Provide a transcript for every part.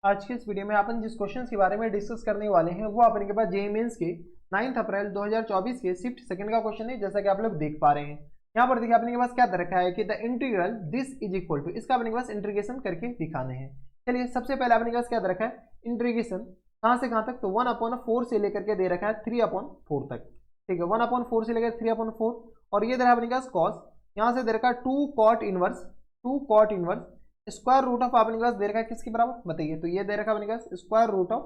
आज के इस वीडियो में अपन जिस क्वेश्चन के बारे में डिस्कस करने वाले हैं वो अपने के पास जेईई मेंस के 9 अप्रैल 2024 के शिफ्ट सेकंड का क्वेश्चन है, जैसा कि आप लोग देख पा रहे हैं। यहाँ पर देखिए अपने के पास क्या दे रखा है कि the integral this is equal to, इसका अपने के पास इंटीग्रेशन करके दिखाने हैं। चलिए सबसे पहले अपने के पास क्या दे रखा है, इंटीग्रेशन कहाँ से कहाँ तक, तो 1/4 से लेकर के दे रखा है 3/4 तक। ठीक है, 1/4 से लेकर 3/4 और ये दे रहा है अपने के पास कॉस, यहाँ से दे रखा है 2 cot inverse square root of आपने पास दे रखा है किसके बराबर बताइए, तो ये दे रखा है अपने पास square root of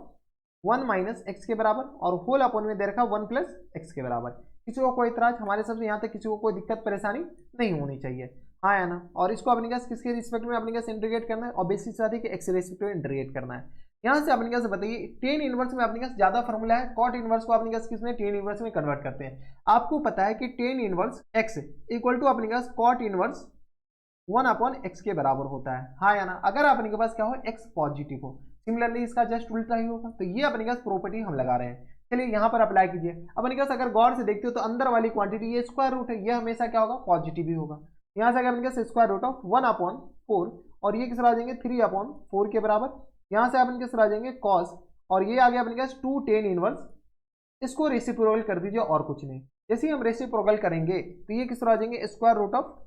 1 minus x के बराबर और होल अपॉन में दे रखा है 1 प्लस एक्स के बराबर। किसी को कोई इतराज, हमारे सबसे यहाँ तक किसी को कोई दिक्कत परेशानी नहीं होनी चाहिए, हाँ या ना। और इसको अपने पास किसके रिस्पेक्ट में अपने पास इंटीग्रेट करना है और बेसिस बात है कि एक्स रिस्पेक्ट में इंटीग्रेट करना है। यहाँ से अपने पास बताइए टेन इनवर्स में अपने पास ज्यादा फॉर्मूला है, कॉट इनवर्स को अपने पास किसमें टेन इनवर्स में कन्वर्ट करते हैं। आपको पता है कि tan inverse x equal to अपने पास कॉट इनवर्स 1/x के बराबर होता है, हाँ या ना। अगर अपने के पास क्या हो, x पॉजिटिव हो, सिमिलरली इसका जस्ट उल्टा ही होगा। तो ये अपने पास प्रॉपर्टी हम लगा रहे हैं। चलिए यहाँ पर अप्लाई कीजिए। अपने पास अगर गौर से देखते हो तो अंदर वाली क्वांटिटी ये स्क्वायर रूट है, ये हमेशा क्या होगा, पॉजिटिव ही होगा। यहाँ से अपने पास स्क्वायर रूट ऑफ 1/4 और ये किस आ जाएंगे 3/4 के बराबर। यहाँ से अपने पास आ जाएंगे कॉस और ये आ गया अपने पास 2 tan इनवर्स, इसको रेसिप्रोकल कर दीजिए और कुछ नहीं। जैसे ही हम रेसिप्रोकल करेंगे तो ये किस आ जाएंगे स्क्वायर रूट ऑफ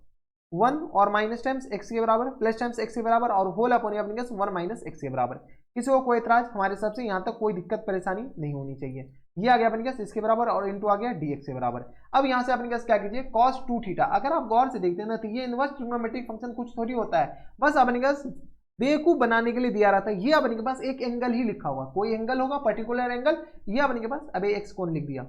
1 और माइनस टाइम्स एक्स के बराबर प्लस टाइम्स एक्स के बराबर और होल अपॉन अपने पास 1 माइनस एक्स के बराबर। किसी को कोई इतराज, हमारे हिसाब से यहाँ तक कोई दिक्कत परेशानी नहीं होनी चाहिए। ये आ गया अपने पास इसके बराबर और इनटू आ गया dx के बराबर। अब यहाँ से अपने पास क्या कीजिए cos 2 थीटा। अगर आप गौर से देखते हैं ना तो ये इनवर्स ट्रिग्नोमेट्रिक फंक्शन कुछ थोड़ी होता है, बस अपने पास बेवकूफ बनाने के लिए दिया रहता है। ये अपने के पास एक एंगल ही लिखा हुआ, कोई एंगल होगा पर्टिकुलर एंगल, ये अपने के पास अभी एक्स कौन लिख दिया,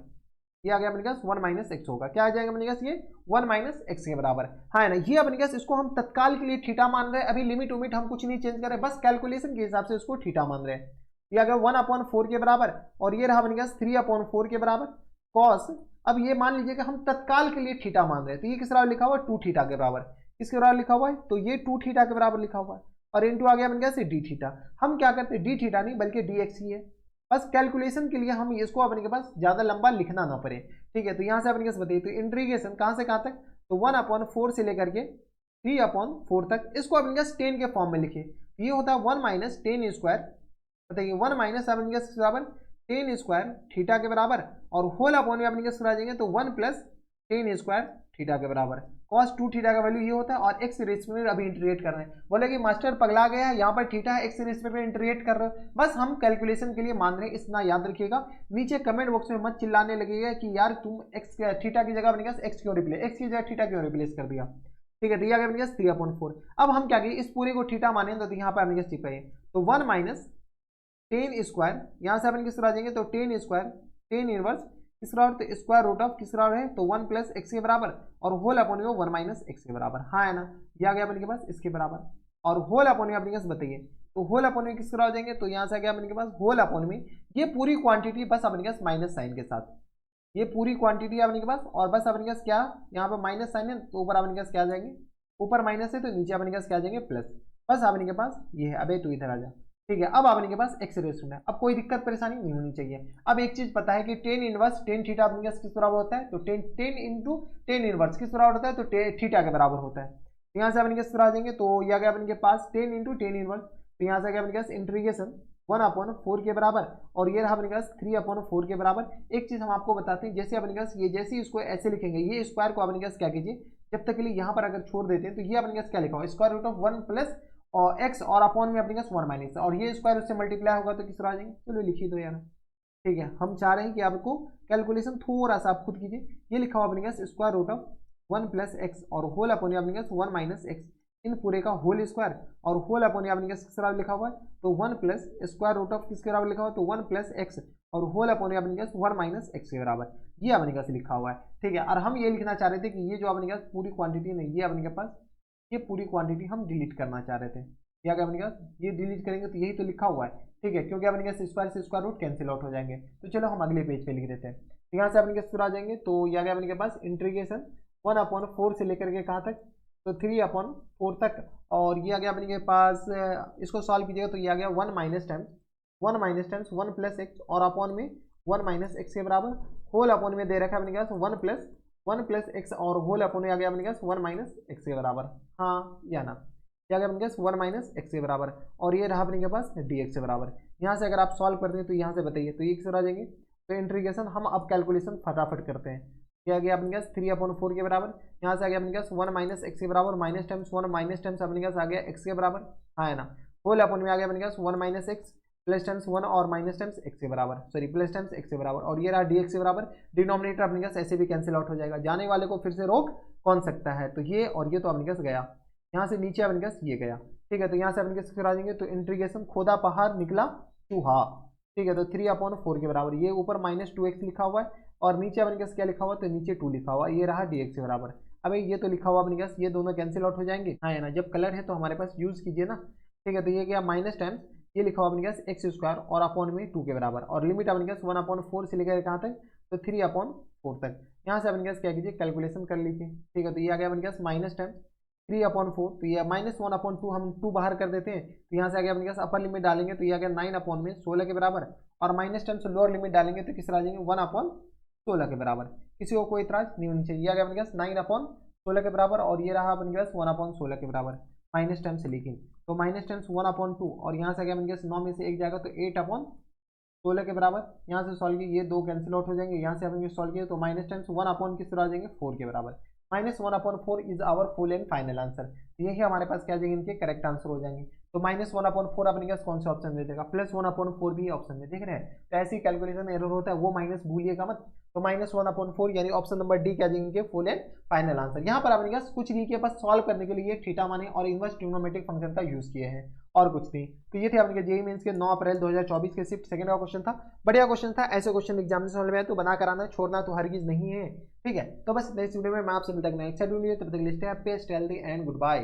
ये आ गया अपने पास 1 माइनस एक्स होगा। क्या आ जाएगा अपने पास, ये 1 माइनस एक्स के बराबर, हाँ ना। ये अपने पास इसको हम तत्काल के लिए थीटा मान रहे हैं, अभी लिमिट उमिट हम कुछ नहीं चेंज कर रहे, बस कैलकुलेशन के हिसाब से इसको थीटा मान रहे हैं। ये आ गया 1/4 के बराबर और ये रहा अपने पास 3/4 के बराबर कॉस। अब ये मान लीजिए कि हम तत्काल के लिए थीटा मान रहे हैं, तो ये किस बराबर लिखा हुआ है 2 थीटा के बराबर। किसके बराबर लिखा हुआ है, तो ये 2 थीटा के बराबर लिखा हुआ है और इनटू आ गया अपने पास डी थीटा। हम क्या करते हैं डी थीटा नहीं बल्कि डी एक्स ही है, बस कैलकुलेशन के लिए हम इसको अपने के पास ज्यादा लंबा लिखना ना पड़े। ठीक है, तो यहाँ से अपने पास बताइए तो इंटीग्रेशन कहाँ से कहाँ तक, तो 1/4 से लेकर के 3/4 तक, इसको अपने पास 10 के फॉर्म में लिखिए। ये होता है 1 माइनस 10 स्क्वायर, बताइए 1 माइनस अपने पास बराबर 10 स्क्वायर थीटा के बराबर और होल अपॉन में अपने पास आ जाएंगे तो 1 प्लस 10 स्क्वायर थीटा के बराबर। cos 2 थीटा का वैल्यू ये होता है और एक्स रेस्पेक्ट में अभी इंटीग्रेट कर रहे हैं। बोले कि मास्टर पगला गया है, यहाँ पर थीटा है एक्स रेस्पेक्ट में इंटीग्रेट कर रहे हो, बस हम कैलकुलेशन के लिए मान रहे हैं, इतना याद रखिएगा। नीचे कमेंट बॉक्स में मत चिल्लाने लगेगा कि यार तुम एक्स थीटा की जगह अपने पास एक्स क्यों रिप्लेस, एक्स की जगह थीटा क्यों रिप्लेस कर दिया। ठीक है, दिया गया अपने पास 3/4। अब हम क्या करिए इस पूरे को थीटा माने तो यहाँ पर अपने पास चिपकाइए, तो 1 माइनस 10 स्क्वायर, यहाँ से अपन किस तरह आ जाएंगे तो 10 स्क्वायर 10 इनवर्स किसरा तो स्क्वायर रूट ऑफ किसरा है तो 1 प्लस एक्स के बराबर और होल अपॉन में 1 माइनस एक्स के बराबर, हाँ है ना। ये आ गया अपने के पास इसके बराबर और होल अपॉन में अपने पास बताइए तो होल अपॉन में किस तरह हो जाएंगे, तो यहाँ से आ गया अपने के पास होल अपॉन में ये पूरी क्वांटिटी बस अपने पास माइनस साइन के साथ, ये पूरी क्वांटिटी अपने के पास और बस अपने पास क्या यहाँ पर माइनस साइन है तो ऊपर अपने पास क्या आ जाएंगे, ऊपर माइनस है तो नीचे अपने पास क्या आ जाएंगे प्लस, बस अपने के पास ये है। अबे तो इधर आ जा, ठीक है। अब अपने के पास एक्स रेस्ट है, अब कोई दिक्कत परेशानी नहीं होनी चाहिए। अब एक चीज पता है कि टेन इनवर्स टेन थीटा अपने पास किस बराबर होता है, तो टेन इंटू टेन इनवर्स किस बराबर होता है, तो थीटा के बराबर होता है। तो यहाँ से अपने किस तरह आ जाएंगे, तो यह गया अपने के पास टेन इंटू टेन इनवर्स, तो यहाँ से गया अपने पास इंटीग्रेशन 1/4 के बराबर और ये रहा अपने पास 3/4 के बराबर। एक चीज हम आपको बताते हैं, जैसे अपने पास ये जैसे इसको ऐसे लिखेंगे, ये स्क्वायर को अपने पास क्या कीजिए जब तक के लिए यहाँ पर अगर छोड़ देते हैं तो ये अपने पास क्या लिखा हुआ स्क्वायर रूट ऑफ 1 प्लस और एक्स और अपॉन में अपने पास 1 माइनस और ये स्क्वायर उससे मल्टीप्लाई होगा तो किस तरह आ जाएंगे, चलो लिखिए दो यार। ठीक है, हम चाह रहे हैं कि आपको कैलकुलेशन थोड़ा सा आप खुद कीजिए। ये लिखा हुआ अपने पास square root of 1 plus x और होल अपॉन में अपने पास 1 माइनस एक्स, इन पूरे का होल स्क्वायर और होल अपॉन अपने पास किस तरह लिखा हुआ है, तो 1 प्लस स्क्वायर रूट ऑफ किसके बराबर लिखा हुआ है, तो 1 प्लस एक्स और होल अपॉन अपने पास 1 माइनस एक्स के बराबर, ये अपने पास लिखा हुआ है। ठीक है, और हम ये लिखना चाह रहे थे कि ये जो अपने पास पूरी क्वांटिटी नहीं, ये अपने के पास ये पूरी क्वांटिटी हम डिलीट करना चाह रहे थे। क्या अपने पास ये डिलीट करेंगे तो यही तो लिखा हुआ है, ठीक है, क्योंकि अपने पास स्क्वायर से स्क्वायर रूट कैंसिल आउट हो जाएंगे। तो चलो हम अगले पेज पे लिख देते हैं। तो यहाँ से अपने पास आ जाएंगे, तो यह गया अपने के पास इंटीग्रेशन 1/4 से लेकर के कहाँ तक, तो 3/4 तक और ये आ गया अपने के पास, इसको सॉल्व कीजिएगा तो ये आ गया 1 माइनस टाइम्स 1 प्लस एक्स और अपॉन में 1 माइनस एक्स के बराबर, होल अपॉन में दे रखा है अपने के पास 1 प्लस एक्स और होल अपॉन में आ गया अपने पास 1 माइनस एक्स के बराबर, हाँ या ना। क्या गया अपने पास 1 माइनस एक्स के बराबर, और ये रहा अपने के पास डी एक्स के बराबर। यहाँ से अगर आप सॉल्व करते हैं तो यहाँ से बताइए तो ये किस आ जाएंगे, तो इंटीग्रेशन हम अब कैलकुलेशन फटाफट करते हैं। क्या गया अपने पास 3/4 के बराबर, यहाँ से आ गया अपने पास 1 माइनस एक्स के बराबर, माइनस टाइम्स 1 माइनस टाइम्स अपने पास आ गया एक्स के बराबर, हाँ है ना, होल अपन में आ गया अपने पास 1 माइनस एक्स प्लस टाइम्स 1 और माइनस टाइम्स एक्स के बराबर, सॉरी प्लस टाइम्स एक्स के बराबर, और ये रहा डी एक्स के बराबर। डिनोमिनेटर अपने पास ऐसे भी कैंसिल आउट हो जाएगा, जाने वाले को फिर से रोक कौन सकता है, तो ये और ये तो अपने पास गया, यहाँ से नीचे अपने पास ये गया, ठीक है। तो यहाँ से अपने पास फिर आ जाएंगे, तो इंटीग्रेशन खोदा पहाड़ निकला चूहा, ठीक है। तो 3/4 के बराबर, ये ऊपर -2x लिखा हुआ है और नीचे अपने पास क्या लिखा हुआ है, तो नीचे 2 लिखा हुआ है, ये रहा dx के बराबर। अब ये तो लिखा हुआ अपने पास, ये दोनों कैंसिल आउट हो जाएंगे, हाँ है ना, जब कलर है तो हमारे पास यूज कीजिए ना, ठीक है। तो ये क्या माइनस टाइम्स ये लिखा हुआ अपने पास एक्स स्क्वायर और अपॉन में 2 के बराबर, और लिमिट अपने पास 1/4 से लेकर कहाँ तक, तो 3/4 तक। यहाँ से अपने पास क्या कीजिए कैलकुलेशन कर लीजिए, ठीक है। तो ये आ गया अपने पास माइनस टाइम्स 3/4, तो ये -1/2 हम 2 बाहर कर देते हैं, तो यहाँ से आ गया अपने पास अपर लिमिट डालेंगे तो ये आ गया 9/16 के बराबर, और माइनस टाइम से लोअर लिमिट डालेंगे तो किस आ जाएंगे 1/16 के बराबर। किसी को कोई इतराज नहीं होनी चाहिए, ये आ गया अपने पास 9/16 के बराबर, और ये रहा अपने पास 1/16 के बराबर माइनस टाइम से, लेकिन तो माइनस टाइम्स 1/2, और यहाँ से आ गया अपने पास 9 में से 1 जाएगा तो 8/16 के बराबर। यहाँ से सॉल्व किए ये 2 कैंसिल आउट हो जाएंगे, यहाँ से अपने सॉल्व किए तो माइनस टाइम्स 1 किस तरह आ जाएंगे 4 के बराबर, -1/4 is our full and final answer. यही हमारे पास क्या जाएंगे इनके करेक्ट आंसर हो जाएंगे। तो -1/4 अपने पास कौन से ऑप्शन में देगा, +1/4 भी ऑप्शन में देख रहे हैं, तो ऐसी कैलकुलेशन एरर होता है वो माइनस भूलिएगा मत। तो -1/4 यानी ऑप्शन नंबर डी क्या जाएंगे फुल एंड फाइनल आंसर। यहाँ पर अपने पास कुछ नहीं किया, बस सॉल्व करने के लिए थीटा माने और इनवर्स ट्रिग्नोमेट्रिक फंक्शन का यूज किए हैं और कुछ नहीं। तो ये थे अपने जेईई मेंस के 9 अप्रैल 2024 के शिफ्ट सेकंड का क्वेश्चन था, बढ़िया क्वेश्चन था। ऐसे क्वेश्चन एग्जामिनेशन में तो बना कराना छोड़ना तो हरगिज नहीं है, ठीक है। तो बस नेक्स्ट वीडियो में मैं आपसे मिलता हूं नेक्स्ट वीडियो, तब तक लिस्ट है पे stay healthy and good bye.